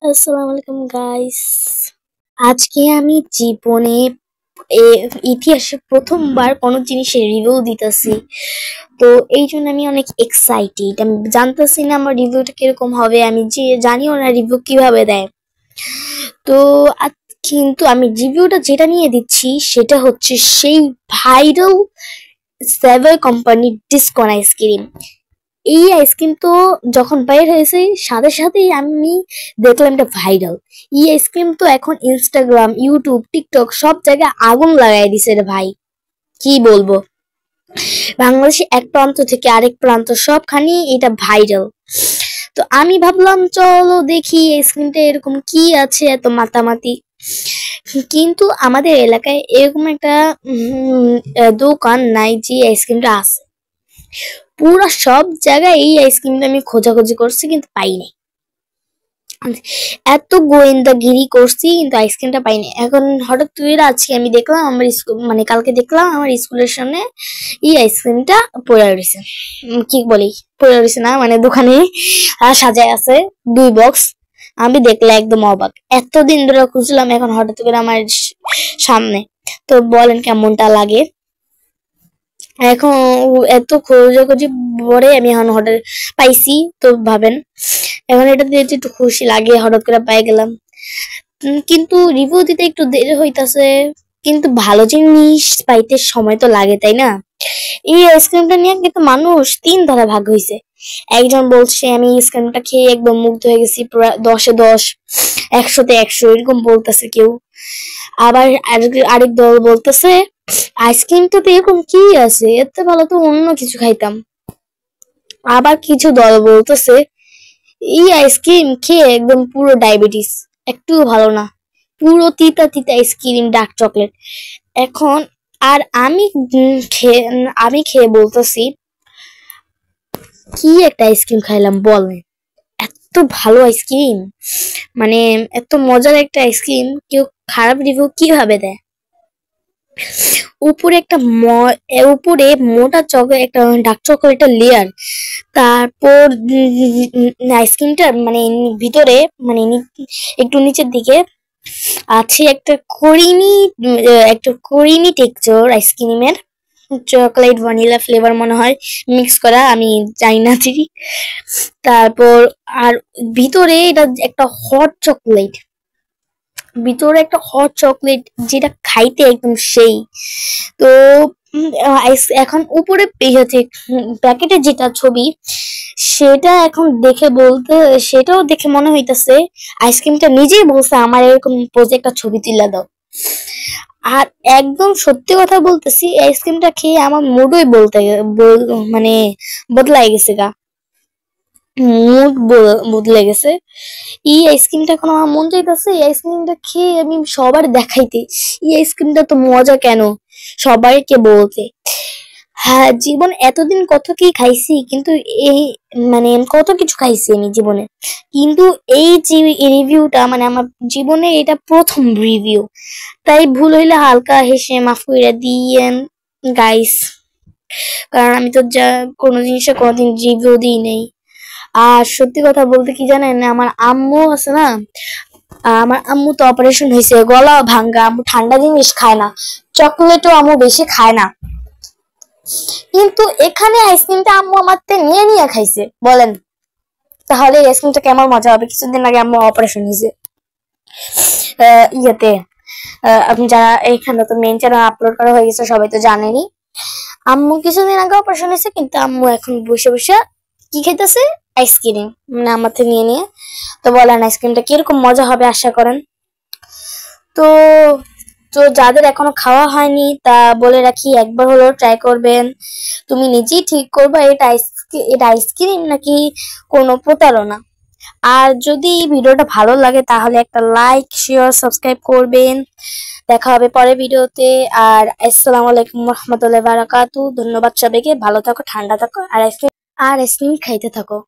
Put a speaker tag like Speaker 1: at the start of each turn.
Speaker 1: আসসালামু আলাইকুম গাইস। আজকে আমি জীবনে ইতিহাসে প্রথমবার কোনো জিনিসের রিভিউ দিতেছি। তো এই জন্য আমি অনেক এক্সাইটেড। আমি জানতেছি না আমার রিভিউটা কিরকম হবে, আমি যে জানিও না রিভিউ কিভাবে দেয়। তো কিন্তু আমি রিভিউটা যেটা নিয়ে দিচ্ছি সেটা হচ্ছে সেই ভাইরাল সেভার কোম্পানির ডিসকন আইসক্রিম। এই আইসক্রিম তো যখন বাইর হয়েছে সাথে সাথেই আমি দেখলাম এটা ভাইরাল। এই আইসক্রিম তো এখন ইনস্টাগ্রাম, ইউটিউব, টিকটক সব জায়গায় আগুন লাগাই দিছে রে ভাই। কি বলবো, বাংলাদেশে এক প্রান্ত থেকে আরেক প্রান্ত সবখানি এটা ভাইরাল। তো আমি ভাবলাম চলো দেখি আইসক্রিমটা এরকম কি আছে এত মাতামাতি। কিন্তু আমাদের এলাকায় এরকম একটা দোকান নাই যে আইসক্রিমটা আছে। পুরো সব জায়গায় এই আইসক্রিমটা আমি খোঁজাখুঁজি করছি কিন্তু পাইনি। এত গোয়েন্দাগিরি করছি কিন্তু আইসক্রিমটা পাইনি। এখন হঠাৎ করে আজকে আমি দেখলাম আমার স্কুল, মানে কালকে দেখলাম আমার স্কুলের সামনে এই আইসক্রিমটা পড়ে রয়েছে। কি বলি, পড়ে রয়েছে না, মানে দোকানে সাজায় আছে 2 বক্স। আমি দেখলে একদম অবাক, এতদিন ধরে খুঁজলাম, এখন হঠাৎ করে আমার সামনে। তো বলেন কেমনটা লাগে। এখন এত খোঁজাখুঁজি পরে আমি এখন হঠাৎ পাইছি। তো ভাবেন এখন এটা দিয়ে যে একটু খুশি লাগে, হঠাৎ করে পাই গেলাম। কিন্তু রিভিউ দিতে একটু দেরি হইতাছে। কিন্তু ভালো জিনিস পাইতে সময় তো লাগে, তাই না? এই আইসক্রিমটা নিয়ে কিন্তু মানুষ 3 ধারা ভাগ হয়েছে। একজন বলছে আমি আইসক্রিমটা খেয়ে একদম মুগ্ধ হয়ে গেছি, পুরো 10-এ 10, 100-তে 100 এরকম বলতেছে কেউ। আবার আরেক দল বলতেছে আইসক্রিমটাতে এরকম কি আছে, এর থেকে ভালো তো অন্য কিছু খাইতাম। আবার কিছু দল বলতেছে এই আইসক্রিম খেয়ে একদম পুরো ডায়াবেটিস, একটুও ভালো না, পুরো তিতা তিতা আইসক্রিম, ডার্ক চকলেট। এখন আর আমি খেয়ে বলতেছি কি একটা আইসক্রিম খাইলাম বলেন। এত ভালো আইসক্রিম, মানে এত মজার একটা আইসক্রিম কেউ খারাপ রিভিউ কিভাবে দেয়? উপরে একটা উপরে মোটা একটা ডার্ক চকলেটের লেয়ার, তারপর আইসক্রিমটার মানে ভিতরে, মানে একটু নিচের দিকে আছে একটা করিমি টেক্সচার আইসক্রিমের। চকলেট ভ্যানিলা ফ্লেভার মনে হয় মিক্স করা, আমি জানি না ঠিক। তারপর আর ভিতরে এটা একটা হট চকলেট, ভিতরে একটা হট চকলেট যেটা খাইতে একদম সেই। তো এখন উপরে হচ্ছে প্যাকেটে যেটা ছবি সেটা এখন সেটাও দেখে মনে হইতাছে আইসক্রিমটা নিজেই বলছে আমার এরকম পোজে একটা ছবি তুলে দাও। আর একদম সত্যি কথা বলতেছি, আইসক্রিমটা খেয়ে আমার মুডই মানে বদলাই গেছে গা, মুড বদলে গেছে। এই আইসক্রিমটা এখন আমার মন চাইতেছে এই আইসক্রিমটা খেয়ে আমি সবার দেখাইতে এই আইসক্রিমটা তো মজা কেন, সবাইকে বলতে। হ্যাঁ, জীবন এতদিন কত কি খাইছি, কিন্তু এই মানে কত কিছু খাইছি আমি জীবনে, কিন্তু এই যে রিভিউটা মানে আমার জীবনে এটা প্রথম রিভিউ। তাই ভুল হইলে হালকা হেসে মাফ করে দিয়েন গাইস, কারণ আমি তো কোনো জিনিসে কোনোদিন রিভিউ দিই নেই। আর সত্যি কথা বলতে কি জানেন, আমার আম্মু আছে না, আমার আম্মু তো অপারেশন হয়েছে, গলা ভাঙ্গা, আম্মু ঠান্ডা জিনিস খায় না, চকলেটও আম্মু বেশি খায় না। কিন্তু এখানে আইসক্রিমটা আম্মু আমার নিয়ে নিয়ে খাইছে বলেন, তাহলে আইসক্রিমটা কেমন মজা হবে। কিছুদিন আগে আম্মু অপারেশন হয়েছে ইয়েতে, আপনি যারা এখানে তো মেন চ্যানেল আপলোড করা হয়ে গেছে সবাই তো জানেনই। আম্মু কিছুদিন আগে অপারেশন হয়েছে, কিন্তু আম্মু এখন বসে বসে কি খাইতেছে, আইসক্রিম, মানে আমার থেকে নিয়ে নিয়ে। তো বলেন আইসক্রিমটা কিরকম মজা হবে আশা করেন। তো তো যাদের এখনো খাওয়া হয়নি তা বলে রাখি, একবার হলেও ট্রাই করবেন। তুমি নিজেই ঠিক করবে এটা আইসক্রিম নাকি কোনো প্রতারণা। আর যদি ভিডিওটা ভালো লাগে তাহলে একটা লাইক, শেয়ার, সাবস্ক্রাইব করবেন। দেখা হবে পরের ভিডিওতে। আর আসসালামু আলাইকুম রহমতুল্লাহি বারাকাতু। ধন্যবাদ সবাইকে, ভালো থাকো, ঠান্ডা থাকো, আর আইসক্রিম খাইতে থাকো।